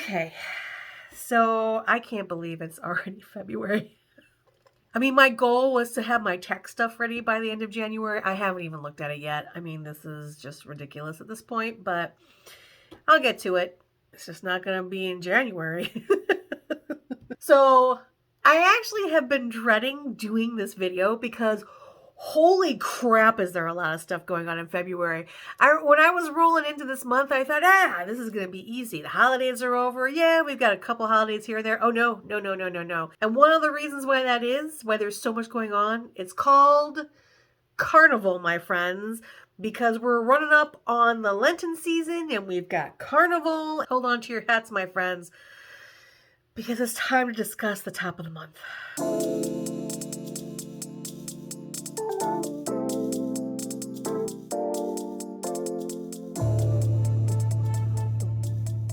Okay, so I can't believe it's already February. I mean, my goal was to have my tech stuff ready by the end of January. I haven't even looked at it yet. I mean, this is just ridiculous at this point, but I'll get to it. It's just not going to be in January. So I actually have been dreading doing this video because holy crap, is there a lot of stuff going on in February. When I was rolling into this month, I thought, this is going to be easy. The holidays are over. Yeah, we've got a couple holidays here or there. Oh, no. And one of the reasons why that is, why there's so much going on, it's called Carnival, my friends, because we're running up on the Lenten season and we've got Carnival. Hold on to your hats, my friends, because it's time to discuss the top of the month.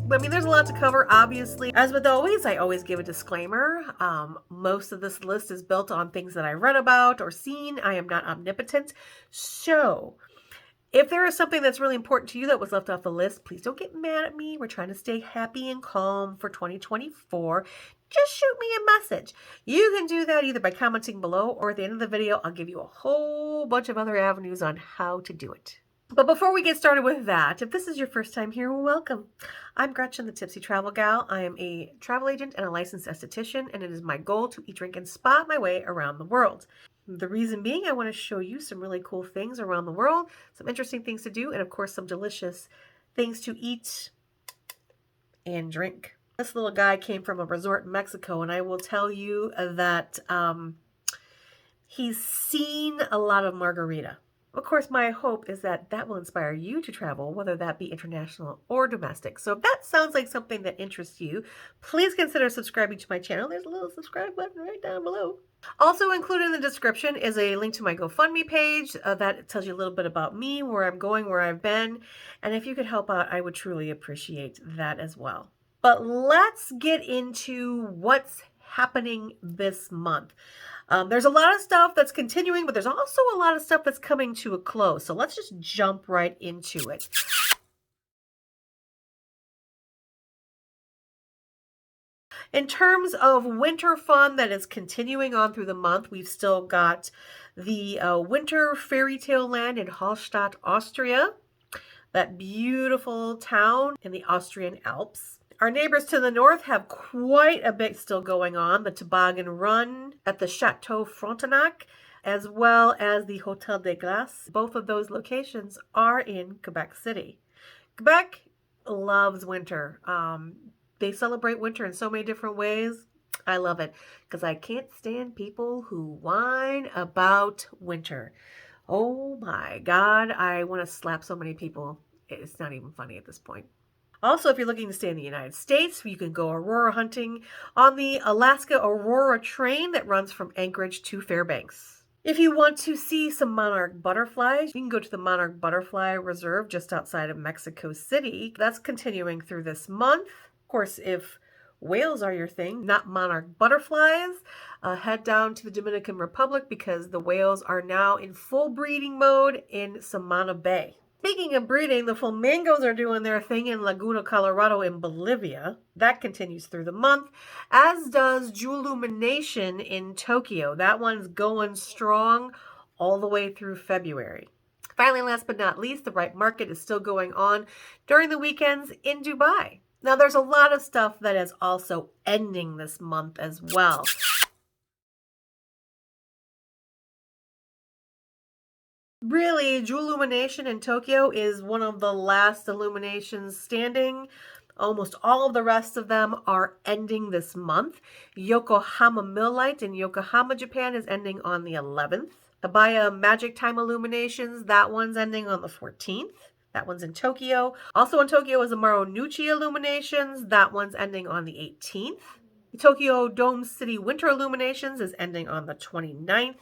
I mean, there's a lot to cover, obviously. As with always, I always give a disclaimer. Most of this list is built on things that I read about or seen. I am not omnipotent. So if there is something that's really important to you that was left off the list, please don't get mad at me. We're trying to stay happy and calm for 2024. Just shoot me a message. You can do that either by commenting below or at the end of the video, I'll give you a whole bunch of other avenues on how to do it. But before we get started with that, if this is your first time here, welcome. I'm Gretchen, the Tipsy Travel Gal. I am a travel agent and a licensed esthetician, and it is my goal to eat, drink, and spot my way around the world. The reason being, I want to show you some really cool things around the world, some interesting things to do, and of course, some delicious things to eat and drink. This little guy came from a resort in Mexico, and I will tell you that he's seen a lot of margarita. Of course, my hope is that that will inspire you to travel, whether that be international or domestic. So if that sounds like something that interests you, please consider subscribing to my channel. There's a little subscribe button right down below. Also included in the description is a link to my GoFundMe page that tells you a little bit about me, where I'm going, where I've been. And if you could help out, I would truly appreciate that as well. But let's get into what's happening this month. There's a lot of stuff that's continuing, but there's also a lot of stuff that's coming to a close. So let's just jump right into it. In terms of winter fun that is continuing on through the month, we've still got the Winter Fairy Tale Land in Hallstatt, Austria. That beautiful town in the Austrian Alps. Our neighbors to the north have quite a bit still going on. The Tobaggan Run at the Chateau Frontenac, as well as the Hotel de Glace. Both of those locations are in Quebec City. Quebec loves winter. They celebrate winter in so many different ways. I love it because I can't stand people who whine about winter. Oh my God, I want to slap so many people. It's not even funny at this point. Also, if you're looking to stay in the United States, you can go Aurora hunting on the Alaska Aurora train that runs from Anchorage to Fairbanks. If you want to see some monarch butterflies, you can go to the Monarch Butterfly Reserve just outside of Mexico City. That's continuing through this month. Of course, if whales are your thing, not monarch butterflies, head down to the Dominican Republic because the whales are now in full breeding mode in Samana Bay. Speaking of breeding, the flamingos are doing their thing in Laguna Colorado in Bolivia. That continues through the month, as does Jewellumination in Tokyo. That one's going strong all the way through February. Finally, last but not least, the Ripe Market is still going on during the weekends in Dubai. Now, there's a lot of stuff that is also ending this month as well. Really, Jewellumination in Tokyo is one of the last illuminations standing. Almost all of the rest of them are ending this month. Yokohama Milight in Yokohama, Japan is ending on the 11th. Hibiya Magic Time Illuminations, that one's ending on the 14th. That one's in Tokyo. Also in Tokyo is the Marunouchi Illuminations. That one's ending on the 18th. The Tokyo Dome City Winter Illuminations is ending on the 29th.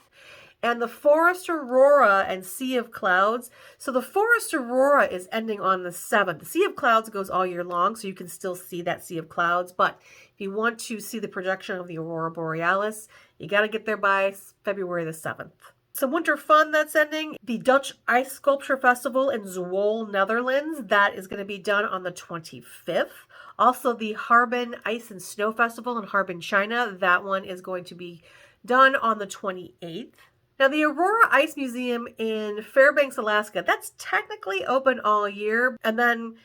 And the Forest Aurora and Sea of Clouds. So the Forest Aurora is ending on the 7th. The Sea of Clouds goes all year long, so you can still see that Sea of Clouds. But if you want to see the projection of the Aurora Borealis, you got to get there by February the 7th. Some winter fun that's ending. The Dutch Ice Sculpture Festival in Zwolle, Netherlands. That is going to be done on the 25th. Also, the Harbin Ice and Snow Festival in Harbin, China. That one is going to be done on the 28th. Now, the Aurora Ice Museum in Fairbanks, Alaska, that's technically open all year. And then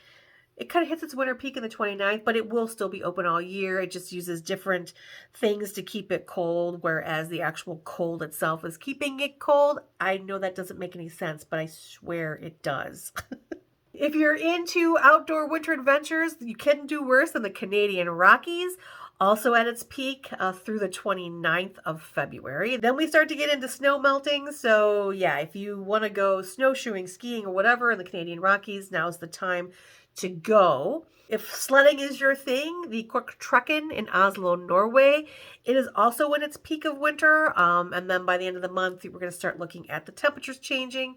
it kind of hits its winter peak in the 29th, but it will still be open all year. It just uses different things to keep it cold, whereas the actual cold itself is keeping it cold. I know that doesn't make any sense, but I swear it does. If you're into outdoor winter adventures, you couldn't do worse than the Canadian Rockies, also at its peak through the 29th of February. Then we start to get into snow melting. So yeah, if you want to go snowshoeing, skiing, or whatever in the Canadian Rockies, now's the time to go. If sledding is your thing, the Korktrekken in Oslo, Norway, it is also in its peak of winter. And then by the end of the month, we're going to start looking at the temperatures changing.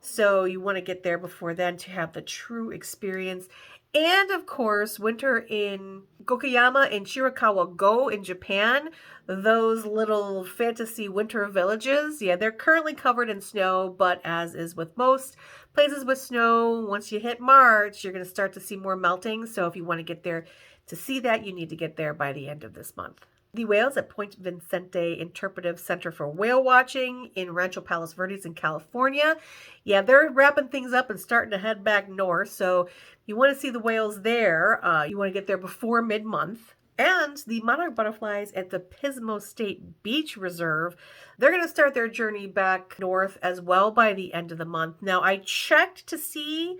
So you want to get there before then to have the true experience. And of course, winter in Yokohama and Shirakawa-go in Japan, those little fantasy winter villages, yeah, they're currently covered in snow, but as is with most places with snow, once you hit March, you're going to start to see more melting. So if you want to get there to see that, you need to get there by the end of this month. The whales at Point Vicente Interpretive Center for Whale Watching in Rancho Palos Verdes in California. Yeah, they're wrapping things up and starting to head back north. So you want to see the whales there. You want to get there before mid-month. And the monarch butterflies at the Pismo State Beach Reserve, they're going to start their journey back north as well by the end of the month. Now, I checked to see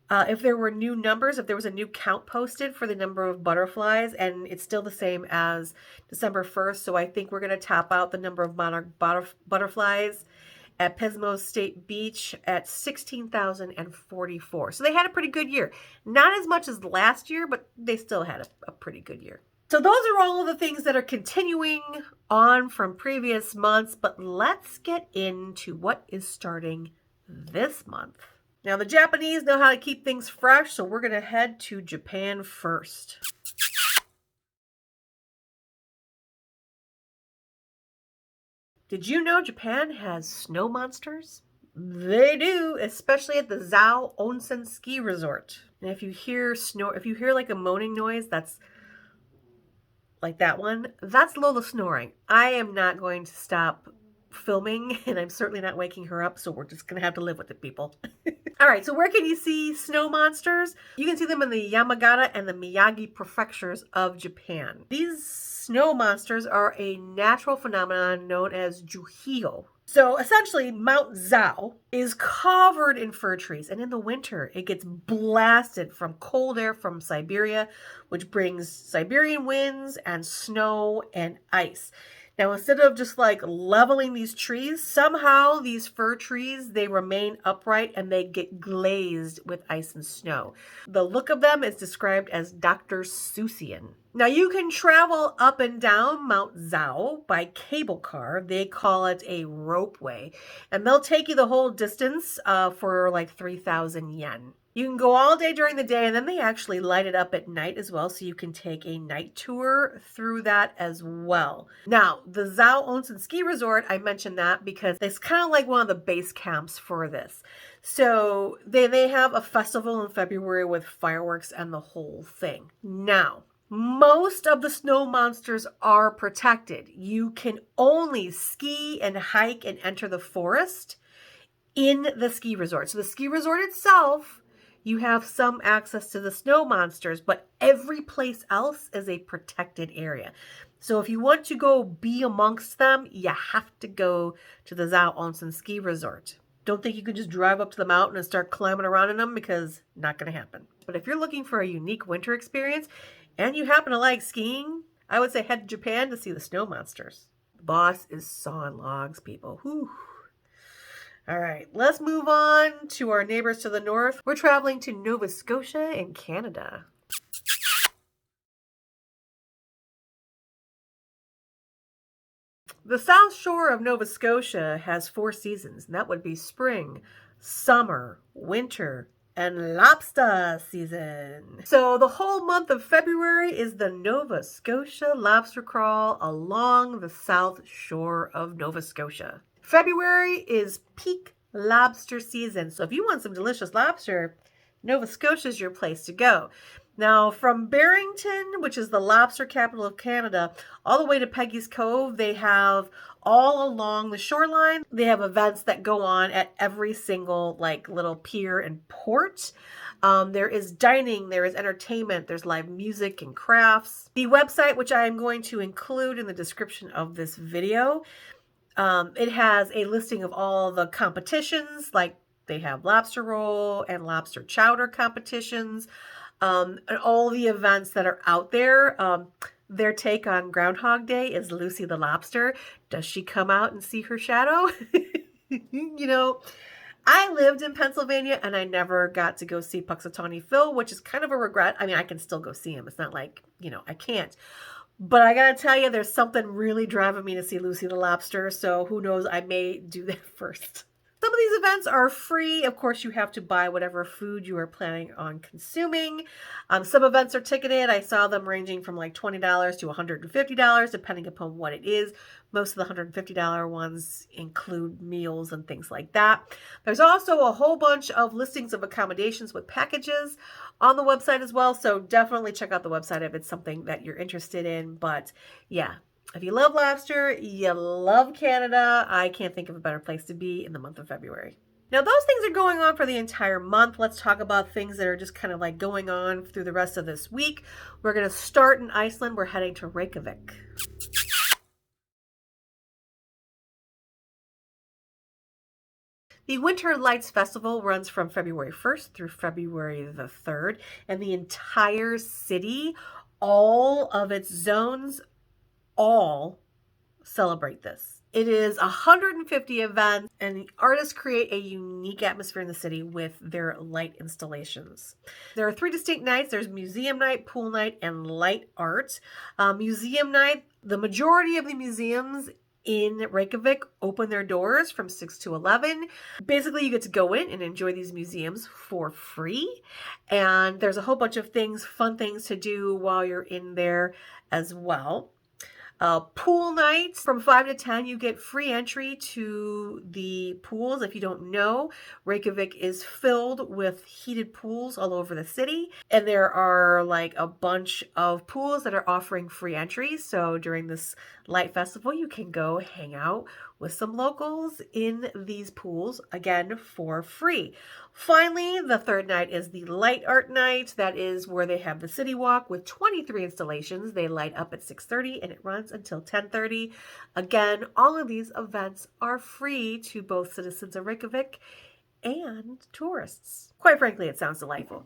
if there were new numbers, if there was a new count posted for the number of butterflies, and it's still the same as December 1st. So I think we're going to top out the number of monarch butterflies at Pismo State Beach at 16,044. So they had a pretty good year. Not as much as last year, but they still had a pretty good year. So those are all of the things that are continuing on from previous months, but let's get into what is starting this month. Now, the Japanese know how to keep things fresh, so we're going to head to Japan first. Did you know Japan has snow monsters? They do, especially at the Zao Onsen Ski Resort. And if you hear like a moaning noise, that's like that one, that's Lola snoring. I am not going to stop filming, and I'm certainly not waking her up, so we're just going to have to live with it, people. All right, so where can you see snow monsters? You can see them in the Yamagata and the Miyagi prefectures of Japan. These snow monsters are a natural phenomenon known as juhyo. So essentially, Mount Zao is covered in fir trees, and in the winter, it gets blasted from cold air from Siberia, which brings Siberian winds and snow and ice. Now, instead of just like leveling these trees, somehow these fir trees, they remain upright and they get glazed with ice and snow. The look of them is described as Dr. Seussian. Now, you can travel up and down Mount Zao by cable car. They call it a ropeway. And they'll take you the whole distance for like 3,000 yen. You can go all day during the day, and then they actually light it up at night as well, so you can take a night tour through that as well. Now, the Zao Onsen Ski Resort, I mentioned that because it's kind of like one of the base camps for this. So they have a festival in February with fireworks and the whole thing. Now, most of the snow monsters are protected. You can only ski and hike and enter the forest in the ski resort. So the ski resort itself, you have some access to the snow monsters, but every place else is a protected area. So if you want to go be amongst them, you have to go to the Zao Onsen Ski Resort. Don't think you can just drive up to the mountain and start climbing around in them, because not going to happen. But if you're looking for a unique winter experience and you happen to like skiing, I would say head to Japan to see the snow monsters. The boss is sawing logs, people. Whew. All right, let's move on to our neighbors to the north. We're traveling to Nova Scotia in Canada. The south shore of Nova Scotia has 4 seasons, and that would be spring, summer, winter, and lobster season. So the whole month of February is the Nova Scotia lobster crawl along the south shore of Nova Scotia. February is peak lobster season. So if you want some delicious lobster, Nova Scotia is your place to go. Now, from Barrington, which is the lobster capital of Canada, all the way to Peggy's Cove, they have all along the shoreline, they have events that go on at every single like little pier and port. There is dining, there is entertainment, there's live music and crafts. The website, which I am going to include in the description of this video, it has a listing of all the competitions, like they have lobster roll and lobster chowder competitions, and all the events that are out there. Their take on Groundhog Day is Lucy the Lobster. Does she come out and see her shadow? You know, I lived in Pennsylvania and I never got to go see Puxatawny Phil, which is kind of a regret. I mean, I can still go see him. It's not like, I can't. But I gotta tell you, there's something really driving me to see Lucy the Lobster. So who knows, I may do that first. Some of these events are free. Of course, you have to buy whatever food you are planning on consuming. Some events are ticketed. I saw them ranging from like $20 to $150, depending upon what it is. Most of the $150 ones include meals and things like that. There's also a whole bunch of listings of accommodations with packages on the website as well. So definitely check out the website if it's something that you're interested in. But yeah, if you love lobster, you love Canada, I can't think of a better place to be in the month of February. Now, those things are going on for the entire month. Let's talk about things that are just kind of like going on through the rest of this week. We're going to start in Iceland. We're heading to Reykjavik. The Winter Lights Festival runs from February 1st through February the 3rd, and the entire city, all of its zones, all celebrate this. It is 150 events, and the artists create a unique atmosphere in the city with their light installations. There are 3 distinct nights. There's museum night, pool night, and light art. Museum night, the majority of the museums in Reykjavik open their doors from 6 to 11. Basically, you get to go in and enjoy these museums for free. And there's a whole bunch of things, fun things to do while you're in there as well. Pool nights from 5 to 10, you get free entry to the pools. If you don't know, Reykjavik is filled with heated pools all over the city. And there are like a bunch of pools that are offering free entry. So during this light festival, you can go hang out with some locals in these pools, again, for free. Finally, the third night is the light art night. That is where they have the city walk with 23 installations. They light up at 6:30 and it runs until 10:30. Again, all of these events are free to both citizens of Reykjavik and tourists. Quite frankly, it sounds delightful.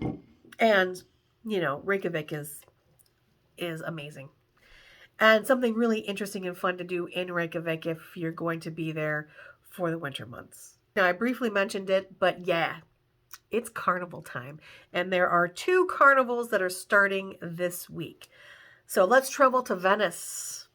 And, Reykjavik is amazing. And something really interesting and fun to do in Reykjavik if you're going to be there for the winter months. Now, I briefly mentioned it, but yeah, it's carnival time. And there are 2 carnivals that are starting this week. So let's travel to Venice.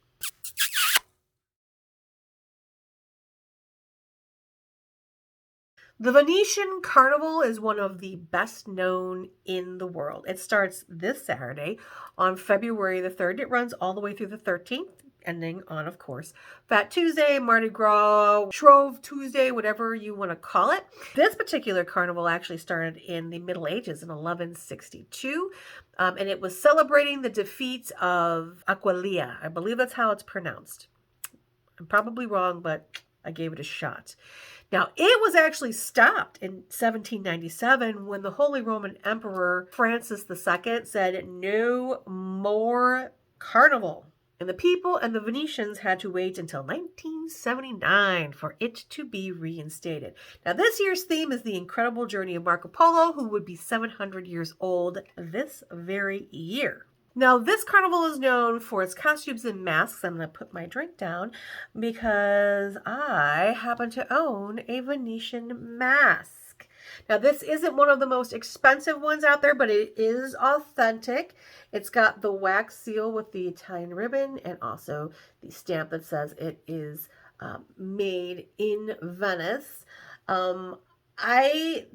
The Venetian Carnival is one of the best known in the world. It starts this Saturday on February the 3rd. It runs all the way through the 13th, ending on, of course, Fat Tuesday, Mardi Gras, Shrove Tuesday, whatever you want to call it. This particular carnival actually started in the Middle Ages in 1162, and it was celebrating the defeat of Aquileia. I believe that's how it's pronounced. I'm probably wrong, but I gave it a shot. Now, it was actually stopped in 1797 when the Holy Roman Emperor Francis II said, "No more carnival." And the people and the Venetians had to wait until 1979 for it to be reinstated. Now, this year's theme is the incredible journey of Marco Polo, who would be 700 years old this very year. Now, this carnival is known for its costumes and masks. I'm going to put my drink down because I happen to own a Venetian mask. Now, this isn't one of the most expensive ones out there, but it is authentic. It's got the wax seal with the Italian ribbon and also the stamp that says it is made in Venice. I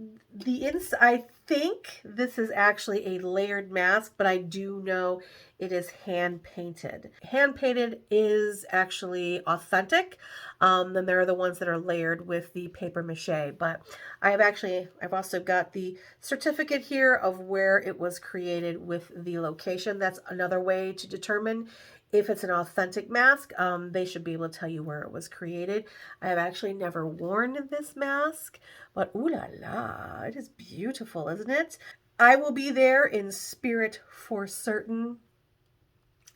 think this is actually a layered mask, but I do know it is hand painted. Hand painted is actually authentic. Then there are the ones that are layered with the paper mache. But I've also got the certificate here of where it was created with the location. That's another way to determine if it's an authentic mask. They should be able to tell you where it was created. I have actually never worn this mask, but ooh la la, it is beautiful, isn't it? I will be there in spirit for certain.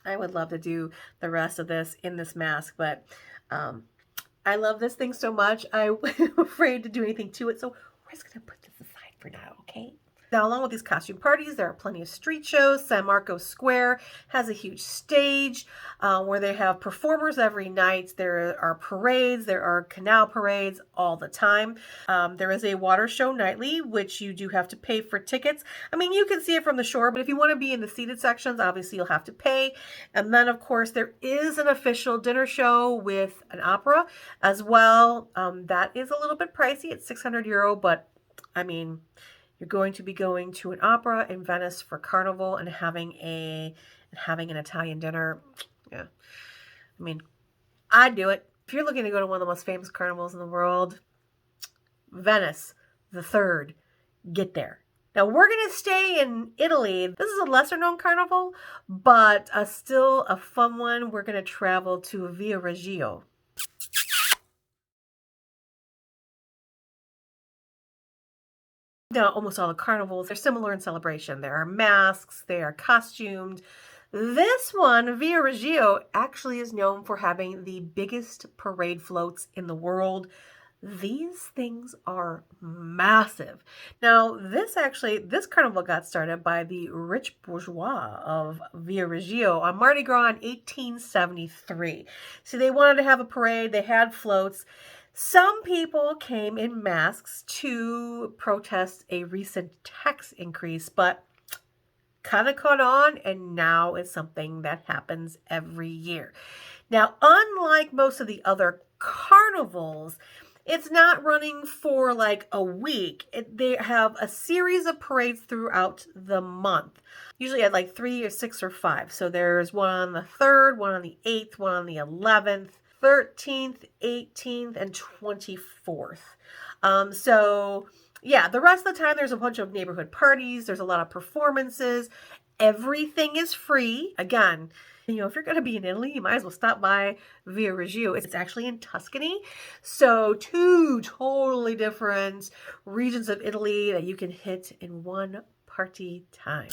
I would love to do the rest of this in this mask, but I love this thing so much. I'm afraid to do anything to it, so we're just going to put this aside for now, okay? Now, along with these costume parties, there are plenty of street shows. San Marcos Square has a huge stage where they have performers every night. There are parades. There are canal parades all the time. There is a water show nightly, which you do have to pay for tickets. I mean, you can see it from the shore, but if you want to be in the seated sections, obviously you'll have to pay. And then, of course, there is an official dinner show with an opera as well. That is a little bit pricey. It's €600, but I mean, you're going to be going to an opera in Venice for Carnival and having an Italian dinner. Yeah. I mean, I'd do it. If you're looking to go to one of the most famous carnivals in the world, Venice, the third, get there. Now, we're going to stay in Italy. This is a lesser known carnival, but still a fun one. We're going to travel to Via Reggio. Now, almost all the carnivals are similar in celebration. There are masks, they are costumed. This one, Via Reggio, actually is known for having the biggest parade floats in the world. These things are massive. Now, this carnival got started by the rich bourgeois of Via Reggio on Mardi Gras in 1873. So they wanted to have a parade, they had floats. Some people came in masks to protest a recent tax increase, but kind of caught on, and now it's something that happens every year. Now, unlike most of the other carnivals, it's not running for like a week. They have a series of parades throughout the month, usually at like 3 or 6 or 5. So there's one on the 3rd, one on the 8th, one on the 11th. 13th, 18th, and 24th. So yeah, the rest of the time there's a bunch of neighborhood parties. There's a lot of performances. Everything is free. Again, if you're going to be in Italy, you might as well stop by Via Reggio. It's actually in Tuscany. So 2 totally different regions of Italy that you can hit in one party time.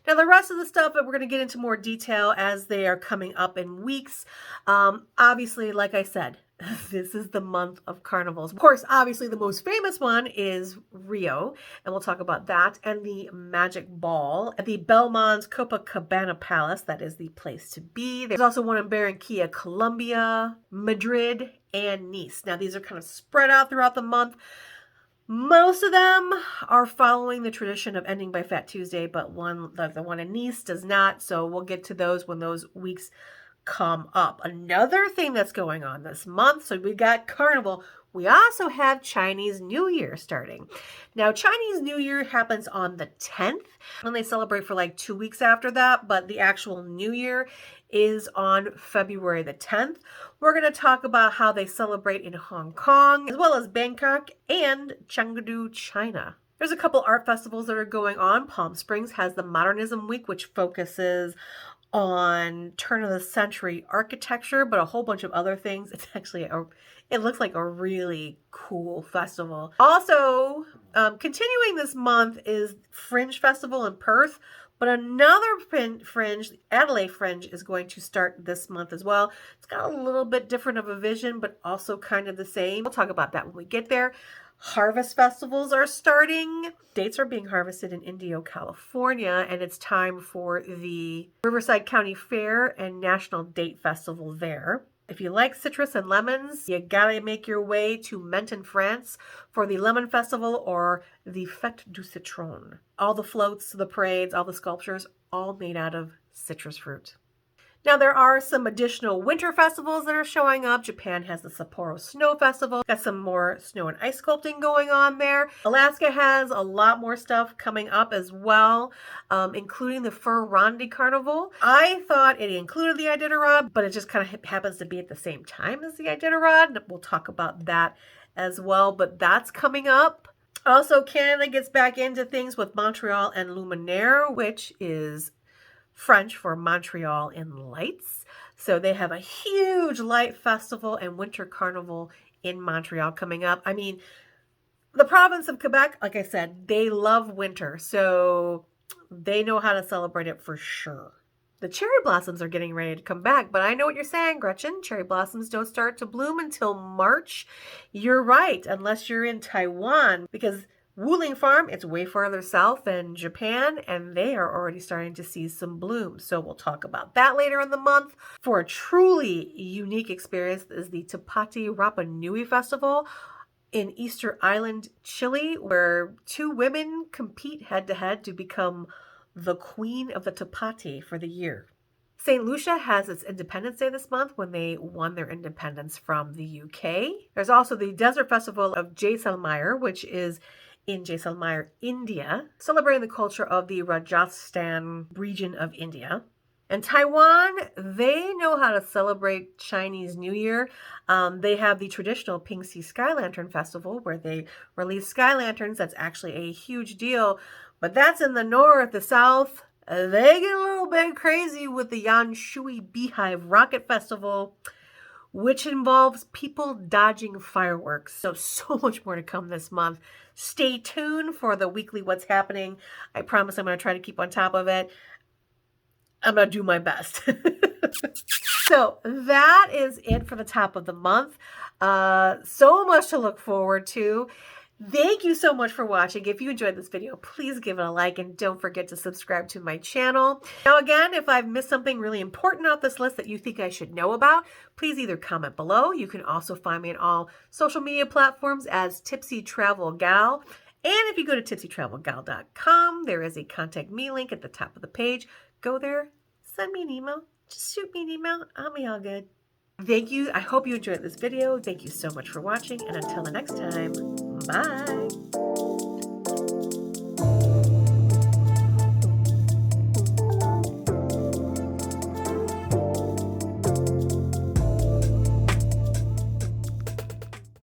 Now, the rest of the stuff that we're going to get into more detail as they are coming up in weeks. Obviously, like I said, this is the month of carnivals. Of course, obviously, the most famous one is Rio, and we'll talk about that, and the Magic Ball at the Belmont's Copacabana Palace. That is the place to be. There's also one in Barranquilla, Colombia, Madrid, and Nice. Now, these are kind of spread out throughout the month. Most of them are following the tradition of ending by Fat Tuesday, but the one in Nice does not. So we'll get to those when those weeks come up. Another thing that's going on this month, so we got Carnival. We also have Chinese New Year starting. Now, Chinese New Year happens on the 10th, and they celebrate for like 2 weeks after that, but the actual New Year is on February the 10th. We're going to talk about how they celebrate in Hong Kong, as well as Bangkok and Chengdu, China. There's a couple art festivals that are going on. Palm Springs has the Modernism Week, which focuses on turn-of-the-century architecture, but a whole bunch of other things. It's actually it looks like a really cool festival. Also, continuing this month is Fringe Festival in Perth, but another fringe, Adelaide Fringe, is going to start this month as well. It's got a little bit different of a vision, but also kind of the same. We'll talk about that when we get there. Harvest festivals are starting. Dates are being harvested in Indio, California, and it's time for the Riverside County Fair and National Date Festival there. If you like citrus and lemons, you gotta make your way to Menton, France for the Lemon Festival or the Fête du Citron. All the floats, the parades, all the sculptures, all made out of citrus fruit. Now, there are some additional winter festivals that are showing up. Japan has the Sapporo Snow Festival. Got some more snow and ice sculpting going on there. Alaska has a lot more stuff coming up as well, including the Fur-Rondi Carnival. I thought it included the Iditarod, but it just kind of happens to be at the same time as the Iditarod. We'll talk about that as well, but that's coming up. Also, Canada gets back into things with Montreal and Luminaire, which is French for Montreal in lights. So they have a huge light festival and winter carnival in Montreal coming up. I mean, the province of Quebec, like I said, they love winter, so they know how to celebrate it for sure. The cherry blossoms are getting ready to come back, but I know what you're saying, Gretchen. Cherry blossoms don't start to bloom until March. You're right, unless you're in Taiwan, because Wuling Farm, it's way farther south than Japan, and they are already starting to see some bloom. So we'll talk about that later in the month. For a truly unique experience is the Tapati Rapa Nui Festival in Easter Island, Chile, where two women compete head-to-head to become the queen of the Tapati for the year. St. Lucia has its Independence Day this month when they won their independence from the UK. There's also the Desert Festival of Jaisalmer, which is in Jaisalmer, India, celebrating the culture of the Rajasthan region of India. And Taiwan, they know how to celebrate Chinese New Year. They have the traditional Pingxi Sky Lantern Festival where they release sky lanterns. That's actually a huge deal, but that's in the north. The south, they get a little bit crazy with the Yanshui Beehive Rocket Festival, which involves people dodging fireworks. So much more to come this month. Stay tuned for the weekly What's Happening. I promise I'm going to try to keep on top of it. I'm going to do my best. So that is it for the top of the month. So much to look forward to. Thank you so much for watching. If you enjoyed this video, please give it a like and don't forget to subscribe to my channel. Now again, if I've missed something really important off this list that you think I should know about, please either comment below. You can also find me on all social media platforms as Tipsy Travel Gal. And if you go to tipsytravelgal.com, there is a contact me link at the top of the page. Go there, send me an email, just shoot me an email. I'll be all good. Thank you. I hope you enjoyed this video. Thank you so much for watching. And until the next time, bye.